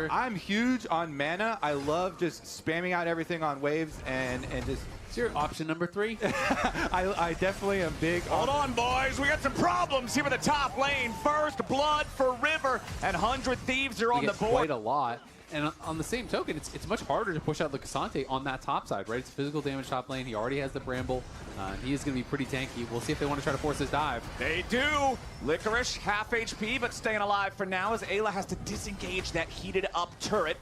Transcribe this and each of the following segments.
I'm huge on mana. I love just spamming out everything on waves and just... Is your option number 3? I definitely am big on... Hold on, boys. We got some problems here in the top lane. First blood for River, and 100 Thieves are on the board. Quite a lot. And on the same token, it's much harder to push out the Cassante on that top side, right? It's physical damage top lane. He already has the Bramble. He is going to be pretty tanky. We'll see if they want to try to force his dive. They do. Licorice, half HP, but staying alive for now as Ayla has to disengage that heated up turret.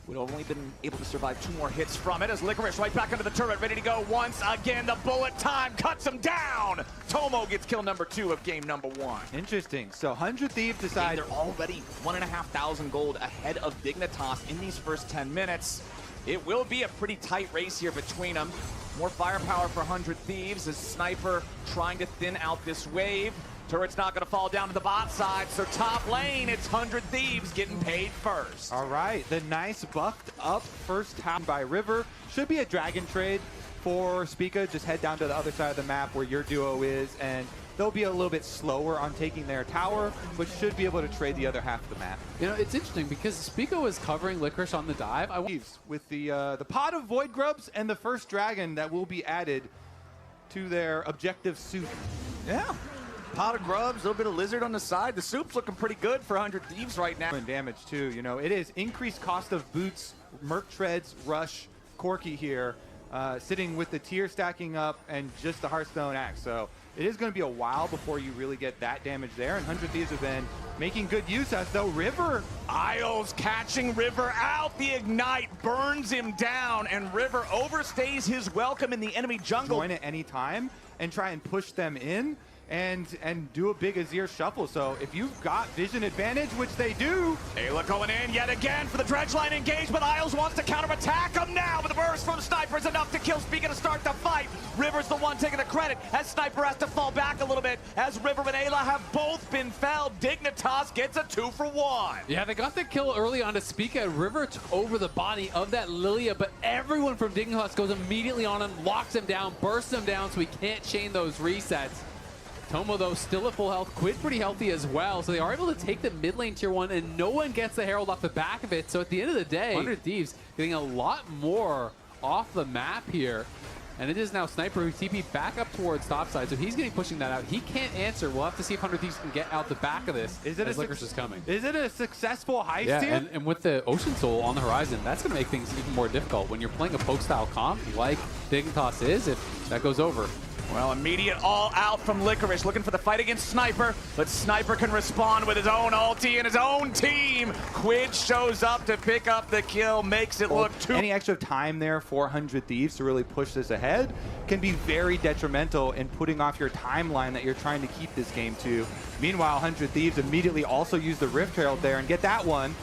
Would have only been able to survive 2 more hits from it as Licorice right back under the turret, ready to go once again. The bullet time cuts him down. Tomo gets kill number 2 of game number 1. Interesting. So 100 Thieves decide... They're already 1,500 gold ahead of Dignitas in these first 10 minutes. It will be a pretty tight race here between them. More firepower for 100 Thieves as Sniper trying to thin out this wave. Turret's not going to fall down to the bot side, so top lane, it's 100 Thieves getting paid first. All right, the nice buffed up first half by River. Should be a dragon trade for Spica. Just head down to the other side of the map where your duo is, and they'll be a little bit slower on taking their tower, but should be able to trade the other half of the map. You know, it's interesting because Spica was covering Licorice on the dive. With the pot of Void Grubs and the first dragon that will be added to their objective soup. Yeah. Pot of grubs, a little bit of lizard on the side. The soup's looking pretty good for 100 Thieves right now. And damage too, you know, it is increased cost of boots, Merc Treads, Rush, Corki here, sitting with the tier stacking up and just the Hearthstone axe. So it is going to be a while before you really get that damage there. And 100 Thieves have been making good use as though River. Isles catching River out. The Ignite burns him down, and River overstays his welcome in the enemy jungle. Join at any time and try and push them in. And do a big Azir shuffle. So if you've got vision advantage, which they do. Ayla going in yet again for the dredge line engage, but Isles wants to counterattack him now, but the burst from Sniper is enough to kill Spica to start the fight. River's the one taking the credit as Sniper has to fall back a little bit as River and Ayla have both been felled. Dignitas gets a 2-for-1. Yeah, they got the kill early on to Spica. River took over the body of that Lilia, but everyone from Dignitas goes immediately on him, locks him down, bursts him down so he can't chain those resets. Tomo, though, still at full health. Quid pretty healthy as well, so they are able to take the mid lane tier 1, and no one gets the Herald off the back of it. So at the end of the day, 100 Thieves getting a lot more off the map here. And it is now Sniper who TP back up towards topside, so he's getting pushing that out. He can't answer. We'll have to see if 100 Thieves can get out the back of this as Licorice is coming. Is it a successful heist here? Yeah, and with the Ocean Soul on the horizon, that's going to make things even more difficult. When you're playing a poke-style comp like Dignitas is, if that goes over. Well, immediate all out from Licorice, looking for the fight against Sniper, but Sniper can respond with his own ulti and his own team. Quid shows up to pick up the kill, makes it look too... Any extra time there for 100 Thieves to really push this ahead can be very detrimental in putting off your timeline that you're trying to keep this game to. Meanwhile, 100 Thieves immediately also use the Rift Herald there and get that one.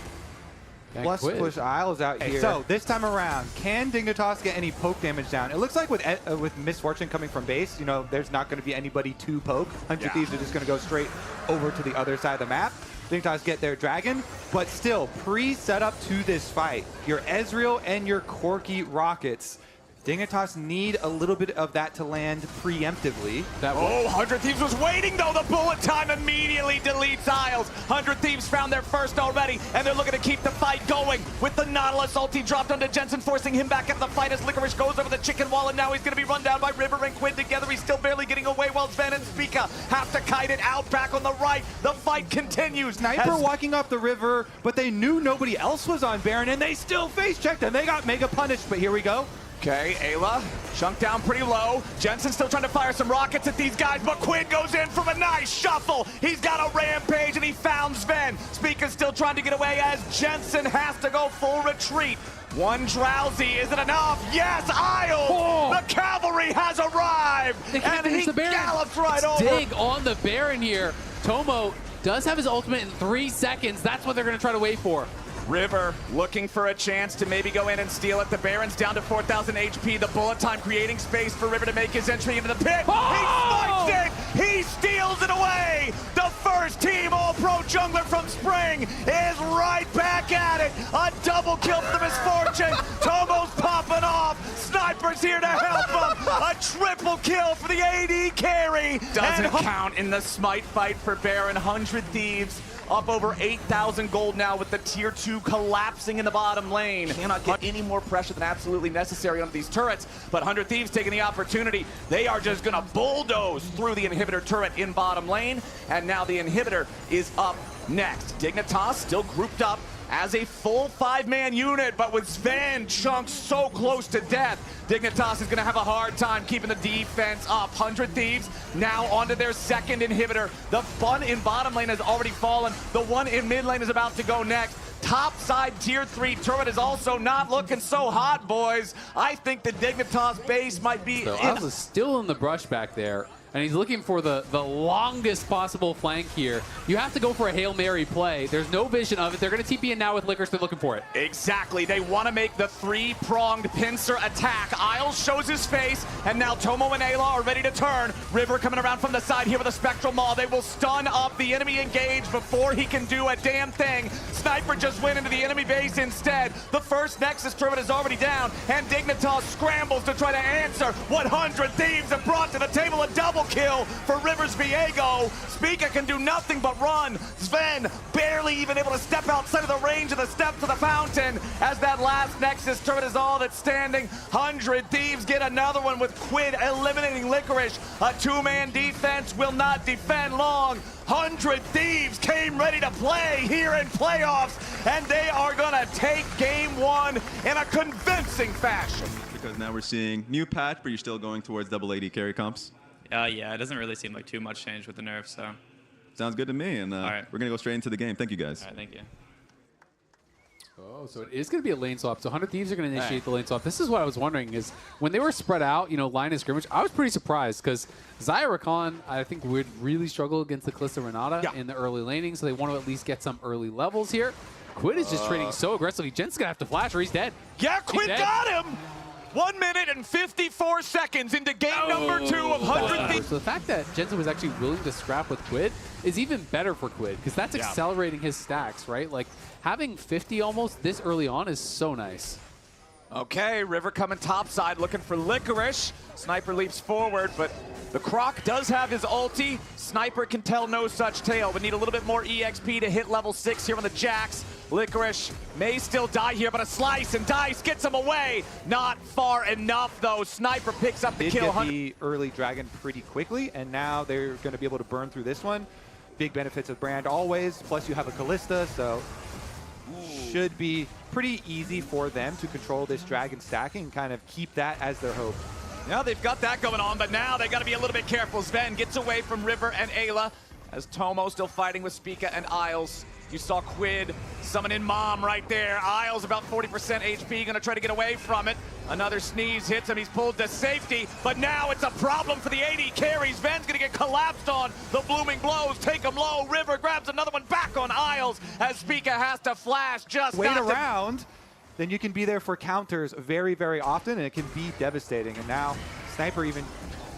Plus push Isles out here. So this time around, can Dignitas get any poke damage down? It looks like with Misfortune coming from base, you know, there's not going to be anybody to poke. 100 Thieves are just going to go straight over to the other side of the map. Dignitas get their dragon, but still pre-set up to this fight. Your Ezreal and your Corki rockets. Dignitas need a little bit of that to land preemptively. Oh, 100 Thieves was waiting though. The bullet time immediately deletes Isles. 100 Thieves found their first already, and they're looking to keep the fight going with the Nautilus ulti dropped onto Jensen, forcing him back into the fight as Licorice goes over the chicken wall, and now he's going to be run down by River and Quid together. He's still barely getting away while Sven and Spica have to kite it out back on the right. The fight continues. Sniper walking off the river, but they knew nobody else was on Baron, and they still face checked, and they got mega punished, but here we go. Okay, Ayla chunked down pretty low. Jensen still trying to fire some rockets at these guys, but Quid goes in from a nice shuffle. He's got a rampage, and he found Sven. Spica's still trying to get away as Jensen has to go full retreat. One drowsy, is it enough? Yes, Isles! Oh. The cavalry has arrived, and he gallops right over. Dig on the Baron here. Tomo does have his ultimate in 3 seconds. That's what they're going to try to wait for. River looking for a chance to maybe go in and steal it. The Baron's down to 4,000 HP. The bullet time creating space for River to make his entry into the pit. Oh! He spikes it! He steals it away! The first team All-Pro jungler from Spring is right back at it. A double kill for the Misfortune. Tomo's popping off. Sniper's here to help him. A triple kill for the AD carry. Doesn't count in the smite fight for Baron. 100 Thieves up over 8,000 gold now with the tier 2 collapsing in the bottom lane. Cannot get any more pressure than absolutely necessary on these turrets, but 100 Thieves taking the opportunity. They are just gonna bulldoze through the inhibitor turret in bottom lane, and now the inhibitor is up next. Dignitas still grouped up as a full 5-man unit, but with Sven chunked so close to death, Dignitas is gonna have a hard time keeping the defense up. 100 Thieves now onto their second inhibitor. The one in bottom lane has already fallen. The one in mid lane is about to go next. Top side tier 3 turret is also not looking so hot, boys. I think the Dignitas base might be so Oz is still in the brush back there, and he's looking for the longest possible flank here. You have to go for a Hail Mary play. There's no vision of it. They're going to TP in now with Licorice. They're looking for it. Exactly. They want to make the 3-pronged pincer attack. Isles shows his face, and now Tomo and Ayla are ready to turn. River coming around from the side here with a Spectral Maul. They will stun up the enemy engaged before he can do a damn thing. Sniper just went into the enemy base instead. The first Nexus turret is already down, and Dignitas scrambles to try to answer. 100 Thieves have brought to the table a double kill for Rivers Viego. Spica can do nothing but run. Sven barely even able to step outside of the range of the steps of the fountain as that last Nexus turret is all that's standing. 100 Thieves get another one with Quid eliminating Licorice. A 2-man defense will not defend long. 100 Thieves came ready to play here in playoffs, and they are gonna take game 1 in a convincing fashion. Because now we're seeing new patch, but you're still going towards double AD carry comps. Yeah, it doesn't really seem like too much change with the nerf, so. Sounds good to me, and right. we're going to go straight into the game. Thank you, guys. All right, thank you. Oh, so it is going to be a lane swap. So 100 Thieves are going to initiate the lane swap. This is what I was wondering is when they were spread out, line of scrimmage, I was pretty surprised because Xayah Rakan, I think, would really struggle against the Kalista Renata in the early laning, so they want to at least get some early levels here. Quid is just trading so aggressively. Jen's going to have to flash or he's dead. Yeah, Quid got him! 1 minute and 54 seconds into game number 2 of 100 Thieves. So the fact that Jensen was actually willing to scrap with Quid is even better for Quid because that's accelerating his stacks, right? Like having 50 almost this early on is so nice. Okay, River coming topside looking for Licorice. Sniper leaps forward, but the Croc does have his ulti. Sniper can tell no such tale, but need a little bit more EXP to hit level 6 here on the Jax. Licorice may still die here, but a slice and dice gets him away. Not far enough, though. Sniper picks up the kill. Get the early dragon pretty quickly, and now they're going to be able to burn through this one. Big benefits of Brand always, plus you have a Kalista, so should be pretty easy for them to control this dragon stacking and kind of keep that as their hope. Yeah, they've got that going on, but now they got to be a little bit careful. Sven gets away from River and Ayla as Tomo still fighting with Spica and Isles. You saw Quid summon in Mom right there. Isles about 40% HP, gonna try to get away from it. Another sneeze hits him, he's pulled to safety, but now it's a problem for the AD carries. Sven's gonna get collapsed on. The blooming blows take him low. River grabs another one back on Isles as Spica has to flash just wait around, then you can be there for counters very, very often, and it can be devastating. And now Sniper even...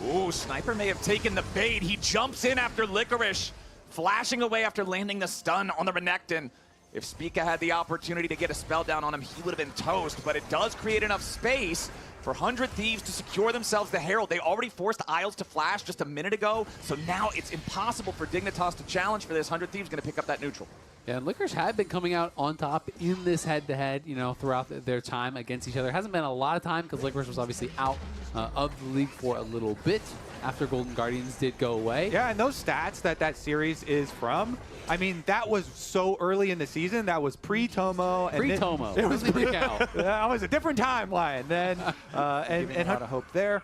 Ooh, Sniper may have taken the bait. He jumps in after Licorice, flashing away after landing the stun on the Renekton. If Spica had the opportunity to get a spell down on him, he would have been toast, but it does create enough space for 100 Thieves to secure themselves the Herald. They already forced Isles to flash just a minute ago, so now it's impossible for Dignitas to challenge for this. 100 Thieves going to pick up that neutral. Yeah, and Licorice had been coming out on top in this head-to-head, throughout their time against each other. Hasn't been a lot of time because Licorice was obviously out of the league for a little bit after Golden Guardians did go away. Yeah, and those stats that series is from, I mean, that was so early in the season. That was pre-Tomo. Pre-Tomo. It was that was a different timeline then, and a lot of hope there.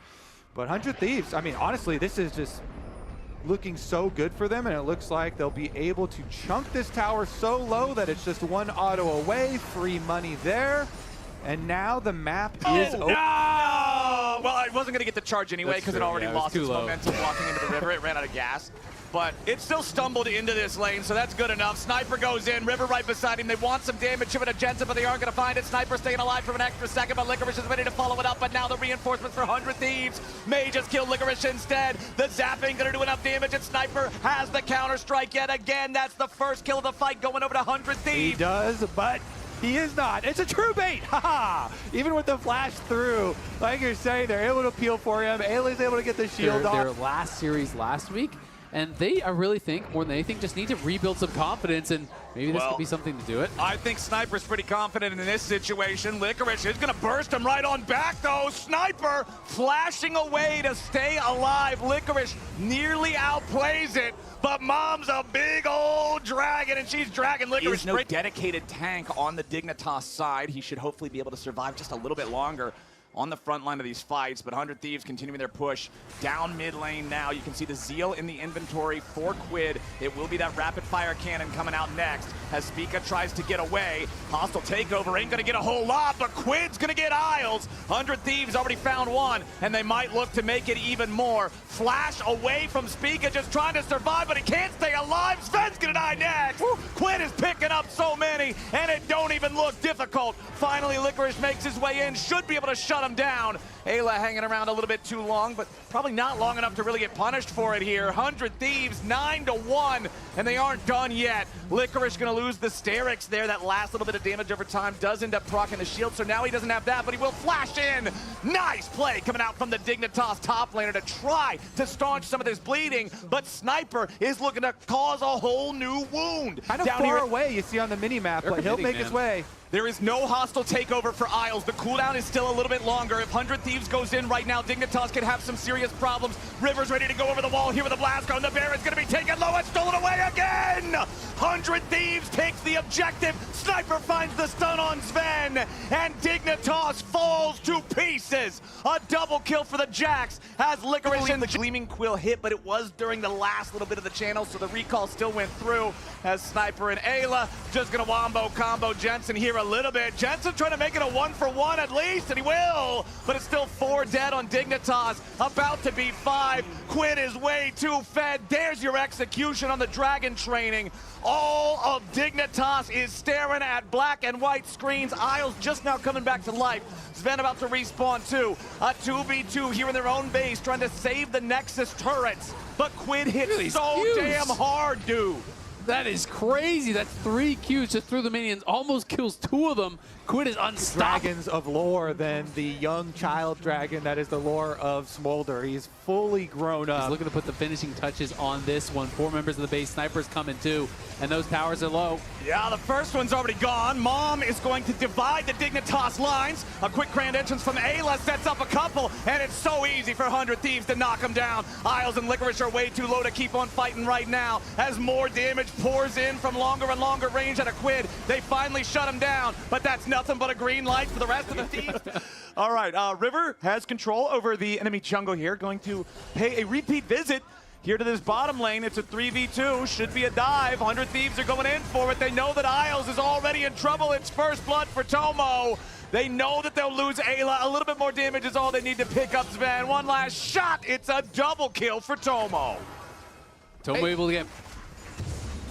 But 100 Thieves, I mean, honestly, this is just looking so good for them, and it looks like they'll be able to chunk this tower so low that it's just one auto away. Free money there. And now the map is open. No! Well, I wasn't going to get the charge anyway because it already lost its low momentum walking into the river. It ran out of gas. But it still stumbled into this lane, so that's good enough. Sniper goes in, River right beside him. They want some damage of an Jensen, but they aren't going to find it. Sniper staying alive for an extra second, but Licorice is ready to follow it up. But now the reinforcements for 100 Thieves may just kill Licorice instead. The zapping going to do enough damage, and Sniper has the counter strike yet again. That's the first kill of the fight going over to 100 Thieves. He does, but He is not. It's a true bait. Haha. Even with the flash through, like you're saying, they're able to peel for him. Ayla's able to get the shield off. Their last series last week. And they, I really think, more than anything, just need to rebuild some confidence, and maybe this could be something to do it. I think Sniper's pretty confident in this situation. Licorice is going to burst him right on back, though. Sniper flashing away to stay alive. Licorice nearly outplays it, but Mom's a big old dragon, and she's dragging Licorice. There is no dedicated tank on the Dignitas side. He should hopefully be able to survive just a little bit longer on the front line of these fights, but 100 Thieves continuing their push down mid lane now. You can see the Zeal in the inventory for Quid. It will be that rapid fire cannon coming out next as Spica tries to get away. Hostile takeover ain't gonna get a whole lot, but Quid's gonna get Isles. 100 Thieves already found one, and they might look to make it even more. Flash away from Spica, just trying to survive, but he can't stay alive. Sven's gonna die next. Quid is picking up so many, and it don't even look difficult. Finally, Licorice makes his way in, should be able to shut him down. Ayla hanging around a little bit too long, but probably not long enough to really get punished for it here. 100 Thieves 9-1, and they aren't done yet. Licorice gonna lose the Sterix there. That last little bit of damage over time does end up proccing the shield, so now he doesn't have that, but he will flash in. Nice play coming out from the Dignitas top laner to try to staunch some of this bleeding, but Sniper is looking to cause a whole new wound. Kind of down far here away, you see on the mini-map, but he'll make his way. There is no hostile takeover for Isles. The cooldown is still a little bit longer. If 100 Thieves goes in right now, Dignitas could have some serious problems. River's ready to go over the wall here with a blast cone. The Baron's going to be taken low and stolen away again. 100 Thieves takes the objective. Sniper finds the stun on Sven, and Dignitas falls to pieces. A double kill for the Jax as Licorice in the Gleaming Quill hit, but it was during the last little bit of the channel, so the recall still went through as Sniper and Ayla just going to wombo combo Jensen here a little bit. Jensen trying to make it a 1-for-1 at least, and he will, but it's still 4 dead on Dignitas, about to be 5. Quid is way too fed. There's your execution on the Dragon training. All of Dignitas is staring at black and white screens. Isles just now coming back to life. Sven about to respawn too. A 2v2 here in their own base, trying to save the Nexus turrets, but Quid hits so damn hard, dude. That is crazy. That's 3 Qs just through the minions. Almost kills 2 of them. Quid is unstoppable. Dragons of lore than the young child dragon that is the lore of Smolder. He's fully grown up. He's looking to put the finishing touches on this one. 4 members of the base. Sniper's coming too, and those towers are low. Yeah, the first one's already gone. Mom is going to divide the Dignitas lines. A quick grand entrance from Ayla sets up a couple, and it's so easy for 100 Thieves to knock them down. Isles and Licorice are way too low to keep on fighting right now as more damage pours in from longer and longer range at a Quid. They finally shut him down, but that's nothing but a green light for the rest of the Thieves. All right, River has control over the enemy jungle here, going to pay a repeat visit here to this bottom lane. It's a 3v2, should be a dive. 100 Thieves are going in for it. They know that Isles is already in trouble. It's first blood for Tomo. They know that they'll lose Ayla. A little bit more damage is all they need to pick up Sven. One last shot. It's a double kill for Tomo. Tomo able to get...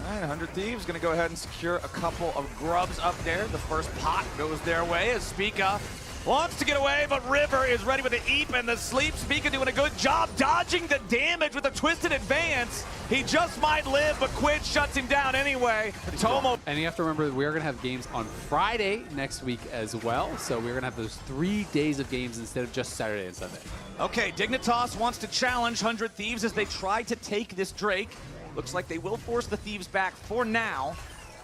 All right, 100 Thieves going to go ahead and secure a couple of grubs up there. The first pot goes their way as Spica wants to get away, but River is ready with the eep and the sleep. Spica doing a good job dodging the damage with a twisted advance. He just might live, but Quid shuts him down anyway. Tomo. And you have to remember, we're going to have games on Friday next week as well. So we're going to have those 3 days of games instead of just Saturday and Sunday. Okay, Dignitas wants to challenge 100 Thieves as they try to take this Drake. Looks like they will force the Thieves back for now.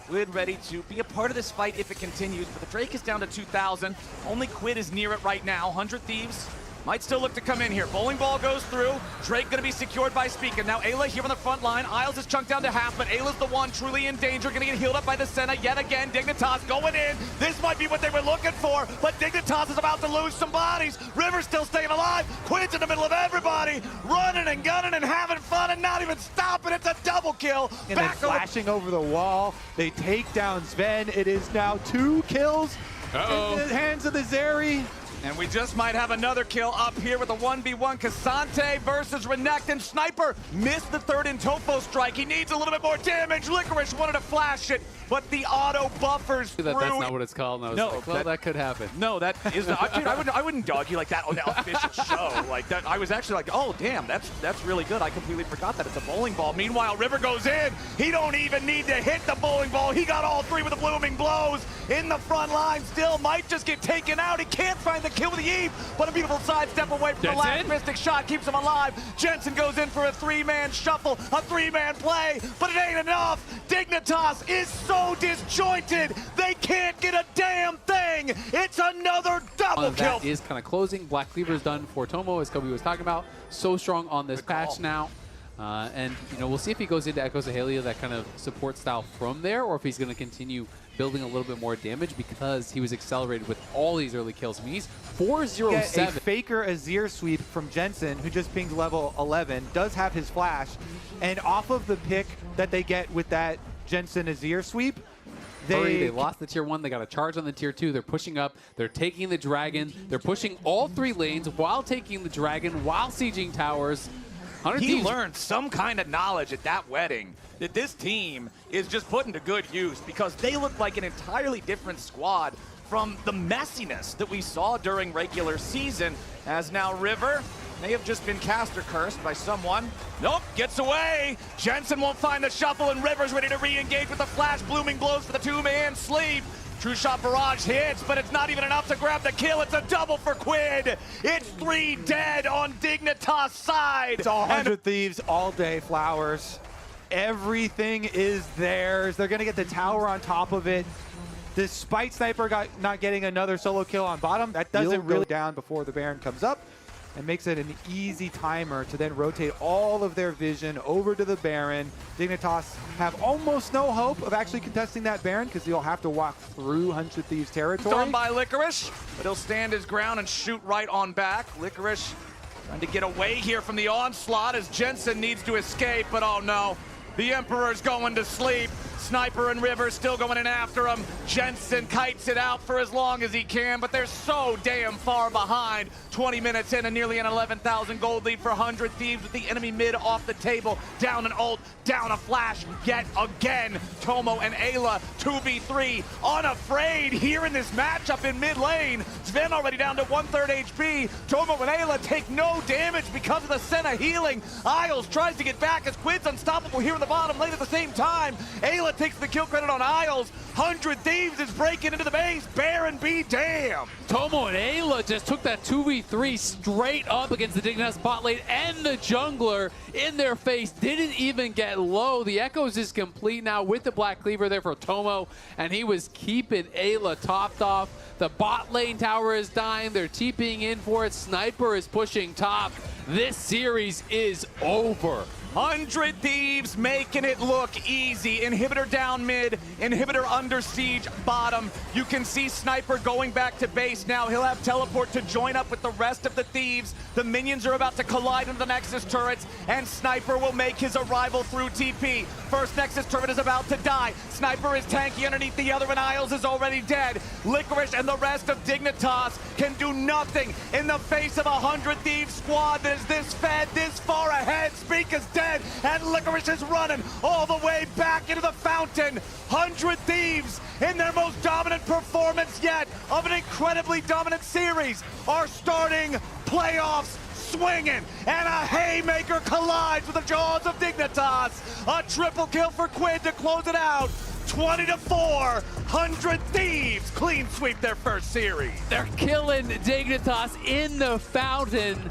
Quid ready to be a part of this fight if it continues, but the Drake is down to 2,000. Only Quid is near it right now. 100 Thieves might still look to come in here. Bowling ball goes through. Drake going to be secured by Spica. Now Ayla here on the front line. Isles is chunked down to half, but Ayla's the one truly in danger. Going to get healed up by the Senna yet again. Dignitas going in. This might be what they were looking for, but Dignitas is about to lose some bodies. River's still staying alive. Quid's in the middle of everybody, running and gunning and having fun and not even stopping. It's a double kill. And then flashing over the wall. They take down Sven. It is now 2 kills in the hands of the Zeri. And we just might have another kill up here with a 1v1. Cassante versus Renekton. Sniper missed the third in Tofo strike. He needs a little bit more damage. Licorice wanted to flash it. but the auto buffers through. That's not what it's called. And I was No, like, well, that could happen. No, that is not. Dude, I wouldn't dog you like that on the official show. Like that, I was actually like, oh damn, that's really good. I completely forgot that it's a bowling ball. Meanwhile, River goes in. He don't even need to hit the bowling ball. He got all three with the blooming blows in the front line. Still might just get taken out. He can't find the kill with the Eve, but a beautiful sidestep away from the last mystic shot keeps him alive. Jensen goes in for a three-man shuffle, a three-man play, but it ain't enough. Dignitas is so disjointed, they can't get a damn thing. It's another double kill. That is kind of closing. Black Cleaver is done for Tomo, as Kobe was talking about. So strong on this patch now. And, you know, we'll see if he goes into Echoes of Halia, that kind of support style from there, or if he's going to continue building a little bit more damage because he was accelerated with all these early kills. I mean, he's 4-0-7. A Faker Azir sweep from Jensen, who just pinged level 11, does have his flash. And off of the pick that they get with that Jensen Azir sweep, they lost the tier 1. They got a charge on the tier 2. They're pushing up. They're taking the dragon. They're pushing all 3 lanes while taking the dragon, while sieging towers. He learned some kind of knowledge at that wedding that this team is just putting to good use, because they look like an entirely different squad from the messiness that we saw during regular season, as now River may have just been caster cursed by someone. Nope, gets away. Jensen won't find the shuffle, and River's ready to re-engage with the flash. Blooming blows for the two-man sleep. True Shot Barrage hits, but it's not even enough to grab the kill. It's a double for Quid. It's 3 dead on Dignitas' side. It's 100 Thieves all day, Flowers. Everything is theirs. They're going to get the tower on top of it. Despite Sniper not getting another solo kill on bottom, that doesn't really down before the Baron comes up, and makes it an easy timer to then rotate all of their vision over to the Baron. Dignitas have almost no hope of actually contesting that Baron, because he'll have to walk through 100 Thieves territory. Thrown by Licorice, but he'll stand his ground and shoot right on back. Licorice trying to get away here from the onslaught as Jensen needs to escape, but oh no. The Emperor's going to sleep. Sniper and River still going in after him. Jensen kites it out for as long as he can, but they're so damn far behind. 20 minutes in and nearly an 11,000 gold lead for 100 Thieves, with the enemy mid off the table. Down an ult, down a flash yet again. Tomo and Ayla 2v3, unafraid here in this matchup in mid lane. Sven already down to 1/3 HP. Tomo and Ayla take no damage because of the Senna healing. Isles tries to get back as Quid's unstoppable here in the bottom lane at the same time. Ayla takes the kill credit on Isles. 100 Thieves is breaking into the base. Baron be damned. Tomo and Ayla just took that 2v3 straight up against the Dignitas bot lane and the jungler in their face. Didn't even get low. The Echoes is complete now with the Black Cleaver there for Tomo, and he was keeping Ayla topped off. The bot lane tower is dying. They're TPing in for it. Sniper is pushing top. This series is over. 100 Thieves making it look easy. Inhibitor down mid, Inhibitor under siege bottom. You can see Sniper going back to base now. He'll have teleport to join up with the rest of the Thieves. The minions are about to collide into the Nexus turrets, and Sniper will make his arrival through TP. First Nexus turret is about to die. Sniper is tanky underneath the other, and Isles is already dead. Licorice and the rest of Dignitas can do nothing in the face of a 100 Thieves squad that is this fed, this far ahead. Speak is dead. And Licorice is running all the way back into the fountain. 100 Thieves, in their most dominant performance yet of an incredibly dominant series, are starting playoffs swinging, and a haymaker collides with the jaws of Dignitas. A triple kill for Quid to close it out. 20-4, 100 Thieves clean sweep their first series. They're killing Dignitas in the fountain.